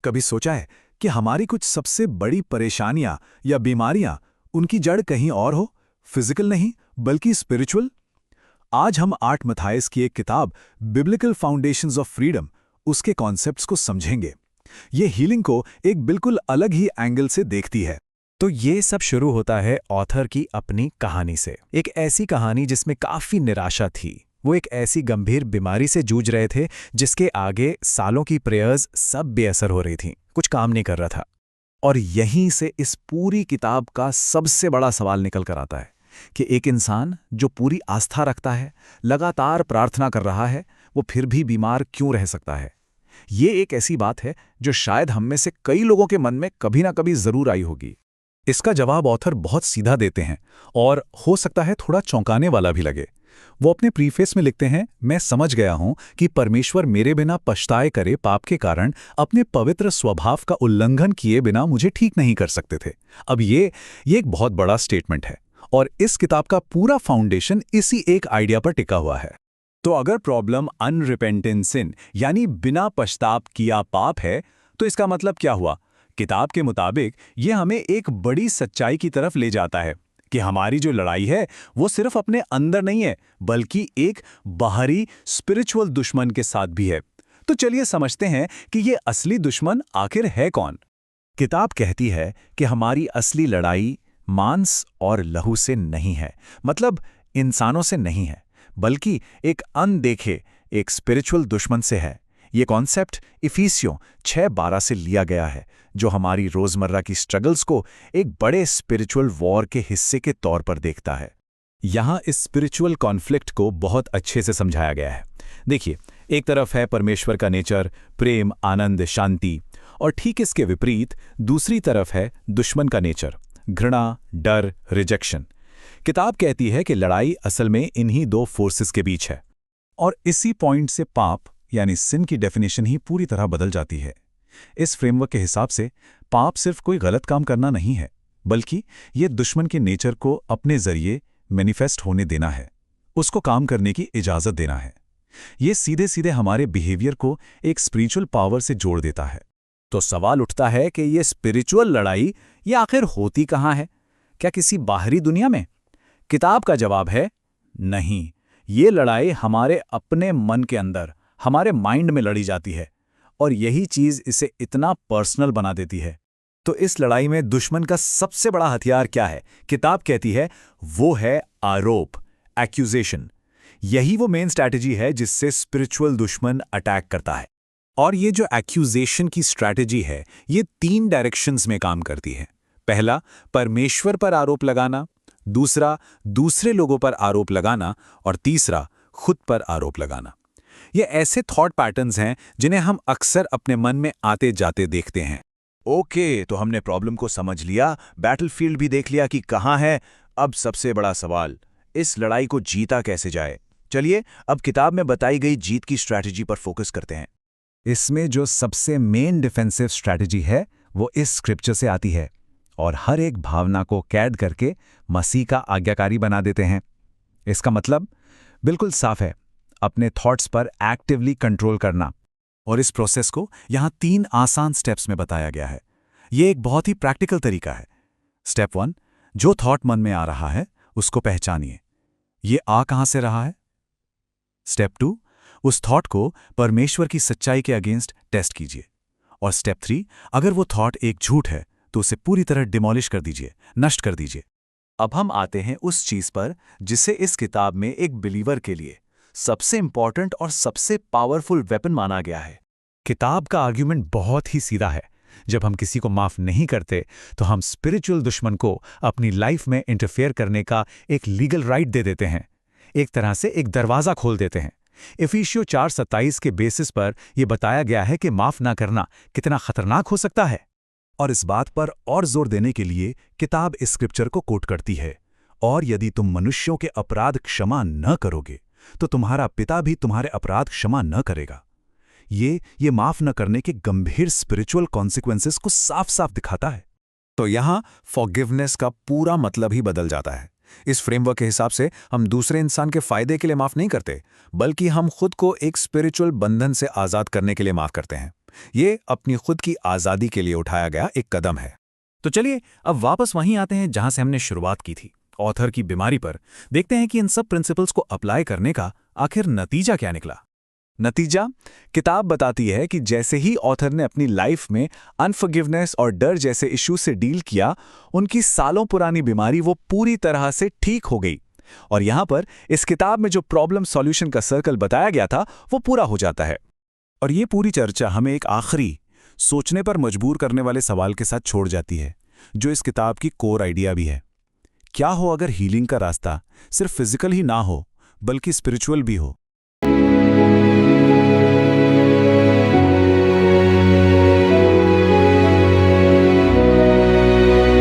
कभी सोचा है कि हमारी कुछ सबसे बड़ी परेशानियां या बीमारियां उनकी जड़ कहीं और हो, फिजिकल नहीं बल्कि स्पिरिचुअल? आज हम आर्ट मथायस की एक किताब बिब्लिकल फाउंडेशंस ऑफ फ्रीडम, उसके कॉन्सेप्ट्स को समझेंगे। ये हीलिंग को एक बिल्कुल अलग ही एंगल से देखती है। तो ये सब शुरू होता है ऑथर की अपनी कहानी से। एक ऐसी कहानी जिसमें काफी निराशा थी। वो एक ऐसी गंभीर बीमारी से जूझ रहे थे जिसके आगे सालों की प्रेयर्स सब बेअसर हो रही थीं, कुछ काम नहीं कर रहा था। और यहीं से इस पूरी किताब का सबसे बड़ा सवाल निकल कर आता है कि एक इंसान जो पूरी आस्था रखता है, लगातार प्रार्थना कर रहा है, वो फिर भी बीमार क्यों रह सकता है? ये एक ऐसी बात है जो शायद हम में से कई लोगों के मन में कभी ना कभी जरूर आई होगी। इसका जवाब ऑथर बहुत सीधा देते हैं और हो सकता है थोड़ा चौंकाने वाला भी लगे। वो अपने प्रीफेस में लिखते हैं, मैं समझ गया हूं कि परमेश्वर मेरे बिना पछताए करे पाप के कारण अपने पवित्र स्वभाव का उल्लंघन किए बिना मुझे ठीक नहीं कर सकते थे। अब ये एक बहुत बड़ा स्टेटमेंट है और इस किताब का पूरा फाउंडेशन इसी एक आइडिया पर टिका हुआ है। तो अगर प्रॉब्लम अनरिपेंटेंट सिन यानी बिना पश्चाताप किया पाप है, तो इसका मतलब क्या हुआ? किताब के मुताबिक ये हमें एक बड़ी सच्चाई की तरफ ले जाता है कि हमारी जो लड़ाई है वो सिर्फ अपने अंदर नहीं है, बल्कि एक बाहरी स्पिरिचुअल दुश्मन के साथ भी है। तो चलिए समझते हैं कि ये असली दुश्मन आखिर है कौन। किताब कहती है कि हमारी असली लड़ाई मांस और लहू से नहीं है, मतलब इंसानों से नहीं है, बल्कि एक अनदेखे एक स्पिरिचुअल दुश्मन से है। ये कॉन्सेप्ट इफिसियों 6:12 से लिया गया है, जो हमारी रोजमर्रा की स्ट्रगल्स को एक बड़े स्पिरिचुअल वॉर के हिस्से के तौर पर देखता है। यहाँ इस स्पिरिचुअल कॉन्फ्लिक्ट को बहुत अच्छे से समझाया गया है। देखिए, एक तरफ है परमेश्वर का नेचर, प्रेम, आनंद, शांति, और ठीक इसके विपरीत दूसरी तरफ है दुश्मन का नेचर, घृणा, डर, रिजेक्शन। किताब कहती है कि लड़ाई असल में इन्हीं दो फोर्सेस के बीच है। और इसी पॉइंट से पाप यानी सिन की डेफिनेशन ही पूरी तरह बदल जाती है। इस फ्रेमवर्क के हिसाब से पाप सिर्फ कोई गलत काम करना नहीं है, बल्कि ये दुश्मन के नेचर को अपने जरिए मैनिफेस्ट होने देना है, उसको काम करने की इजाजत देना है। ये सीधे सीधे हमारे बिहेवियर को एक स्पिरिचुअल पावर से जोड़ देता है। तो सवाल उठता है कि ये स्पिरिचुअल लड़ाई ये आखिर होती कहाँ है? क्या किसी बाहरी दुनिया में? किताब का जवाब है नहीं। ये लड़ाई हमारे अपने मन के अंदर, हमारे माइंड में लड़ी जाती है, और यही चीज इसे इतना पर्सनल बना देती है। तो इस लड़ाई में दुश्मन का सबसे बड़ा हथियार क्या है? किताब कहती है वो है आरोप, एक्यूजेशन। यही वो मेन स्ट्रैटेजी है जिससे स्पिरिचुअल दुश्मन अटैक करता है। और ये जो एक्यूजेशन की स्ट्रैटेजी है, ये 3 डायरेक्शंस में काम करती है। पहला, परमेश्वर पर आरोप लगाना, दूसरा, दूसरे लोगों पर आरोप लगाना, और तीसरा, खुद पर आरोप लगाना। ये ऐसे थॉट पैटर्न्स हैं जिन्हें हम अक्सर अपने मन में आते जाते देखते हैं। ओके, तो हमने प्रॉब्लम को समझ लिया, बैटलफील्ड भी देख लिया कि कहाँ है। अब सबसे बड़ा सवाल, इस लड़ाई को जीता कैसे जाए? चलिए अब किताब में बताई गई जीत की स्ट्रैटेजी पर फोकस करते हैं। इसमें जो सबसे मेन डिफेंसिव स्ट्रैटेजी है वो इस स्क्रिप्चर से आती है, और हर एक भावना को कैद करके मसीह का आज्ञाकारी बना देते हैं। इसका मतलब बिल्कुल साफ है, अपने थॉट्स पर एक्टिवली कंट्रोल करना। और इस प्रोसेस को यहाँ 3 आसान स्टेप्स में बताया गया है। ये एक बहुत ही प्रैक्टिकल तरीका है। स्टेप 1, जो थॉट मन में आ रहा है उसको पहचानिए। ये आ कहाँ से रहा है? स्टेप 2, उस थॉट को परमेश्वर की सच्चाई के अगेंस्ट टेस्ट कीजिए। और स्टेप 3, अगर वो थॉट एक झूठ है तो उसे पूरी तरह डिमोलिश कर दीजिए, नष्ट कर दीजिए। अब हम आते हैं उस चीज पर जिसे इस किताब में एक बिलीवर के लिए सबसे इंपॉर्टेंट और सबसे पावरफुल वेपन माना गया है। किताब का आर्ग्यूमेंट बहुत ही सीधा है। जब हम किसी को माफ नहीं करते तो हम स्पिरिचुअल दुश्मन को अपनी लाइफ में इंटरफेयर करने का एक लीगल राइट दे देते हैं, एक तरह से एक दरवाजा खोल देते हैं। इफिसियों 4:27 के बेसिस पर यह बताया गया है कि माफ ना करना कितना खतरनाक हो सकता है। और इस बात पर और जोर देने के लिए किताब इस स्क्रिप्चर को कोट करती है, और यदि तुम मनुष्यों के अपराध क्षमा न करोगे तो तुम्हारा पिता भी तुम्हारे अपराध क्षमा न करेगा। ये माफ न करने के गंभीर स्पिरिचुअल कॉन्सिक्वेंसेस को साफ साफ दिखाता है। तो यहाँ फॉरगिवनेस का पूरा मतलब ही बदल जाता है। इस फ्रेमवर्क के हिसाब से हम दूसरे इंसान के फायदे के लिए माफ नहीं करते, बल्कि हम खुद को एक स्पिरिचुअल बंधन से आजाद करने के लिए माफ करते हैं। ये अपनी खुद की आज़ादी के लिए उठाया गया एक कदम है। तो चलिए अब वापस वहीं आते हैं जहां से हमने शुरुआत की थी, ऑथर की बीमारी पर। देखते हैं कि इन सब प्रिंसिपल्स को अप्लाई करने का आखिर नतीजा क्या निकला। नतीजा, किताब बताती है कि जैसे ही ऑथर ने अपनी लाइफ में अनफॉरगिवनेस और डर जैसे इश्यूज से डील किया, उनकी सालों पुरानी बीमारी वो पूरी तरह से ठीक हो गई। और यहाँ पर इस किताब में जो प्रॉब्लम सॉल्यूशन का सर्कल बताया गया था वो पूरा हो जाता है। और ये पूरी चर्चा हमें एक आखिरी, सोचने पर मजबूर करने वाले सवाल के साथ छोड़ जाती है, जो इस किताब की कोर आइडिया भी है। क्या हो अगर हीलिंग का रास्ता सिर्फ फिजिकल ही ना हो, बल्कि स्पिरिचुअल भी हो?